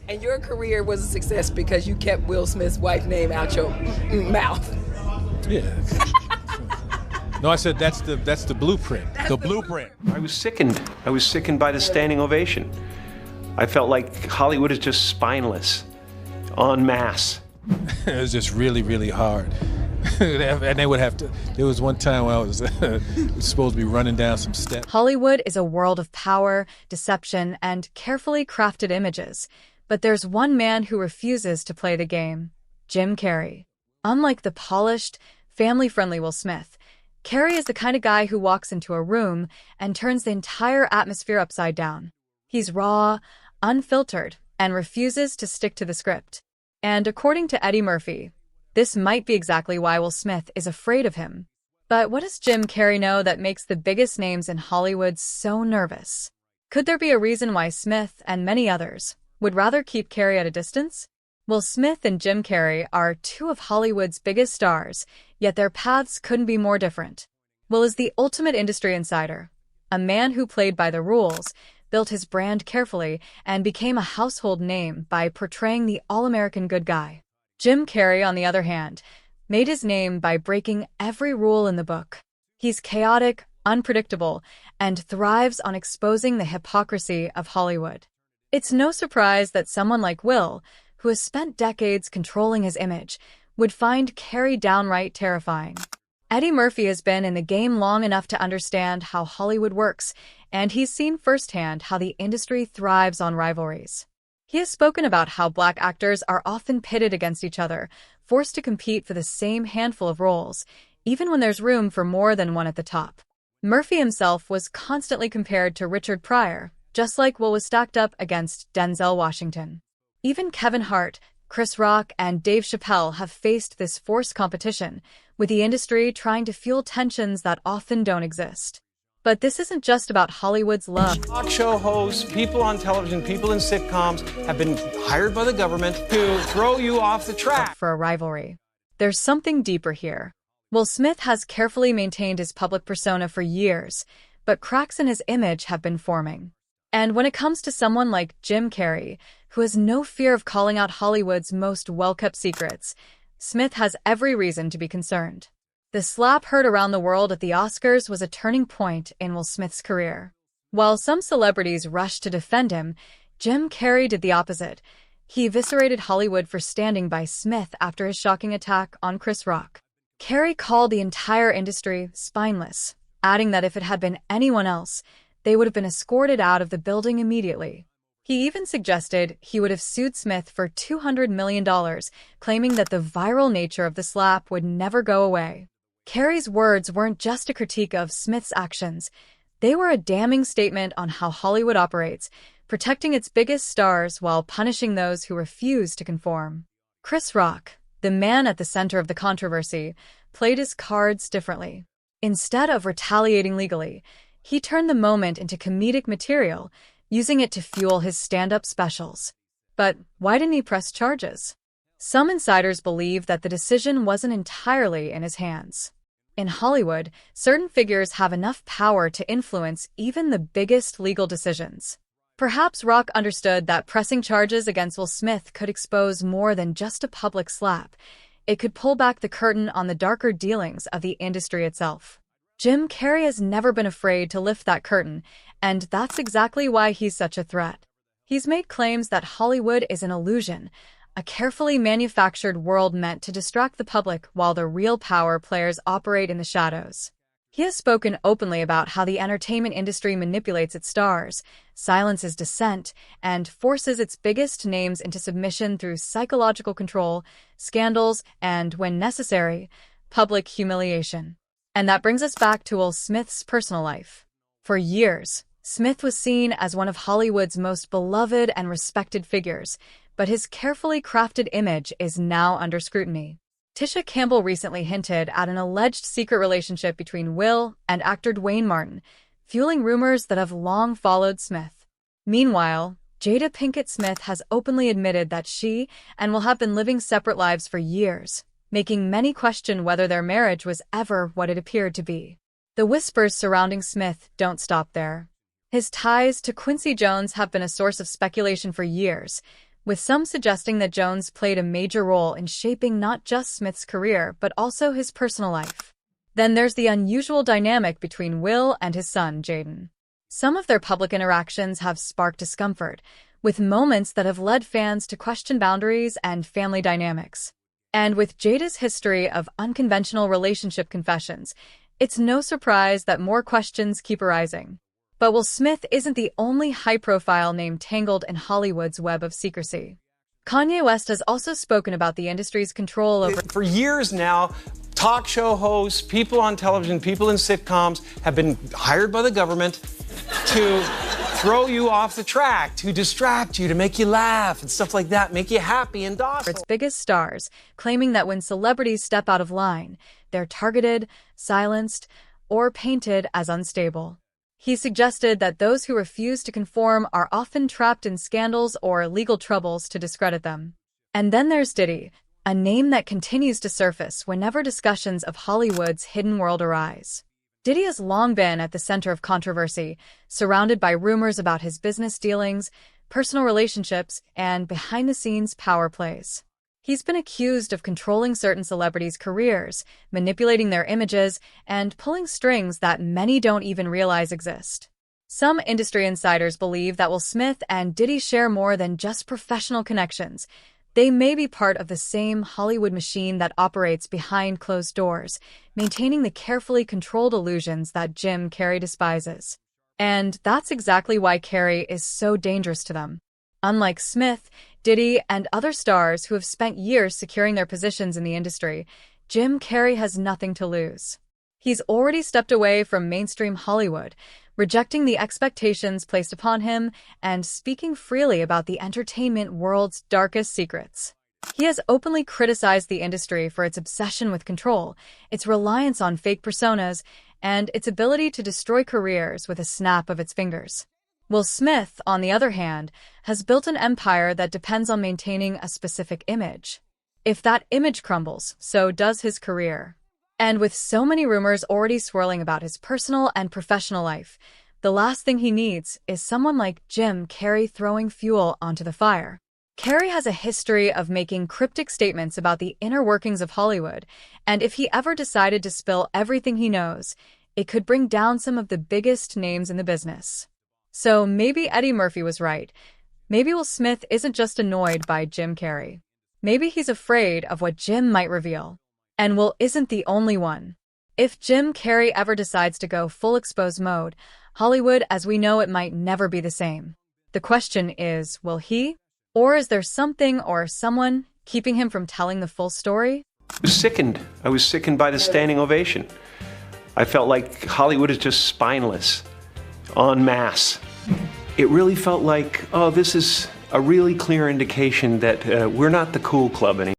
And your career was a success because you kept Will Smith's wife's name out your mouth. Yeah. No, I said that's the blueprint. The blueprint. I was sickened. I was sickened by the standing ovation. I felt like Hollywood is just spineless, en masse. It was just really, really hard. And they would have to. There was one time when I was supposed to be running down some steps. Hollywood is a world of power, deception, and carefully crafted images. But there's one man who refuses to play the game: Jim Carrey. Unlike the polished, family-friendly Will Smith, Carrey is the kind of guy who walks into a room and turns the entire atmosphere upside down. He's raw, unfiltered, and refuses to stick to the script. And according to Eddie Murphy, this might be exactly why Will Smith is afraid of him. But what does Jim Carrey know that makes the biggest names in Hollywood so nervous? Could there be a reason why Smith and many others would rather keep Carrey at a distance? Will Smith and Jim Carrey are two of Hollywood's biggest stars, yet their paths couldn't be more different. Will is the ultimate industry insider, a man who played by the rules, built his brand carefully, and became a household name by portraying the all-American good guy. Jim Carrey, on the other hand, made his name by breaking every rule in the book. He's chaotic, unpredictable, and thrives on exposing the hypocrisy of Hollywood. It's no surprise that someone like Will, who has spent decades controlling his image, would find Carrey downright terrifying. Eddie Murphy has been in the game long enough to understand how Hollywood works, and he's seen firsthand how the industry thrives on rivalries. He has spoken about how black actors are often pitted against each other, forced to compete for the same handful of roles, even when there's room for more than one at the top. Murphy himself was constantly compared to Richard Pryor, just like Will was stacked up against Denzel Washington. Even Kevin Hart, Chris Rock, and Dave Chappelle have faced this forced competition, with the industry trying to fuel tensions that often don't exist. But this isn't just about Hollywood's love. Talk show hosts, people on television, people in sitcoms have been hired by the government to throw you off the track For a rivalry. There's something deeper here. Will Smith has carefully maintained his public persona for years, but cracks in his image have been forming. And when it comes to someone like Jim Carrey, who has no fear of calling out Hollywood's most well-kept secrets, Smith has every reason to be concerned. The slap heard around the world at the Oscars was a turning point in Will Smith's career. While some celebrities rushed to defend him, Jim Carrey did the opposite. He eviscerated Hollywood for standing by Smith after his shocking attack on Chris Rock. Carrey called the entire industry spineless, adding that if it had been anyone else, they would have been escorted out of the building immediately. He even suggested he would have sued Smith for $200 million, claiming that the viral nature of the slap would never go away. Carrey's words weren't just a critique of Smith's actions. They were a damning statement on how Hollywood operates, protecting its biggest stars while punishing those who refuse to conform. Chris Rock, the man at the center of the controversy, played his cards differently. Instead of retaliating legally, he turned the moment into comedic material, using it to fuel his stand-up specials. But why didn't he press charges? Some insiders believe that the decision wasn't entirely in his hands. In Hollywood, certain figures have enough power to influence even the biggest legal decisions. Perhaps Rock understood that pressing charges against Will Smith could expose more than just a public slap. It could pull back the curtain on the darker dealings of the industry itself. Jim Carrey has never been afraid to lift that curtain, and that's exactly why he's such a threat. He's made claims that Hollywood is an illusion, a carefully manufactured world meant to distract the public while the real power players operate in the shadows. He has spoken openly about how the entertainment industry manipulates its stars, silences dissent, and forces its biggest names into submission through psychological control, scandals, and, when necessary, public humiliation. And that brings us back to Will Smith's personal life. For years, Smith was seen as one of Hollywood's most beloved and respected figures, but his carefully crafted image is now under scrutiny. Tisha Campbell recently hinted at an alleged secret relationship between Will and actor Dwayne Martin, fueling rumors that have long followed Smith. Meanwhile, Jada Pinkett Smith has openly admitted that she and Will have been living separate lives for years, making many question whether their marriage was ever what it appeared to be. The whispers surrounding Smith don't stop there. His ties to Quincy Jones have been a source of speculation for years, with some suggesting that Jones played a major role in shaping not just Smith's career but also his personal life. Then there's the unusual dynamic between Will and his son, Jaden. Some of their public interactions have sparked discomfort, with moments that have led fans to question boundaries and family dynamics. And with Jada's history of unconventional relationship confessions, it's no surprise that more questions keep arising. But Will Smith isn't the only high-profile name tangled in Hollywood's web of secrecy. Kanye West has also spoken about the industry's control over... For years now, talk show hosts, people on television, people in sitcoms have been hired by the government to throw you off the track, to distract you, to make you laugh and stuff like that, make you happy and docile. Its biggest stars, claiming that when celebrities step out of line, they're targeted, silenced, or painted as unstable. He suggested that those who refuse to conform are often trapped in scandals or legal troubles to discredit them. And then there's Diddy, a name that continues to surface whenever discussions of Hollywood's hidden world arise. Diddy has long been at the center of controversy, surrounded by rumors about his business dealings, personal relationships, and behind-the-scenes power plays. He's been accused of controlling certain celebrities' careers, manipulating their images, and pulling strings that many don't even realize exist. Some industry insiders believe that Will Smith and Diddy share more than just professional connections. They may be part of the same Hollywood machine that operates behind closed doors, maintaining the carefully controlled illusions that Jim Carrey despises. And that's exactly why Carrey is so dangerous to them. Unlike Smith, Diddy, and other stars who have spent years securing their positions in the industry, Jim Carrey has nothing to lose. He's already stepped away from mainstream Hollywood, rejecting the expectations placed upon him and speaking freely about the entertainment world's darkest secrets. He has openly criticized the industry for its obsession with control, its reliance on fake personas, and its ability to destroy careers with a snap of its fingers. Will Smith, on the other hand, has built an empire that depends on maintaining a specific image. If that image crumbles, so does his career. And with so many rumors already swirling about his personal and professional life, the last thing he needs is someone like Jim Carrey throwing fuel onto the fire. Carrey has a history of making cryptic statements about the inner workings of Hollywood, and if he ever decided to spill everything he knows, it could bring down some of the biggest names in the business. So maybe Eddie Murphy was right. Maybe Will Smith isn't just annoyed by Jim Carrey. Maybe he's afraid of what Jim might reveal. And Will isn't the only one. If Jim Carrey ever decides to go full expose mode, Hollywood as we know it might never be the same. The question is, will he? Or is there something or someone keeping him from telling the full story? I was sickened. I was sickened by the standing ovation. I felt like Hollywood is just spineless, en masse. It really felt like, oh, this is a really clear indication that we're not the cool club anymore.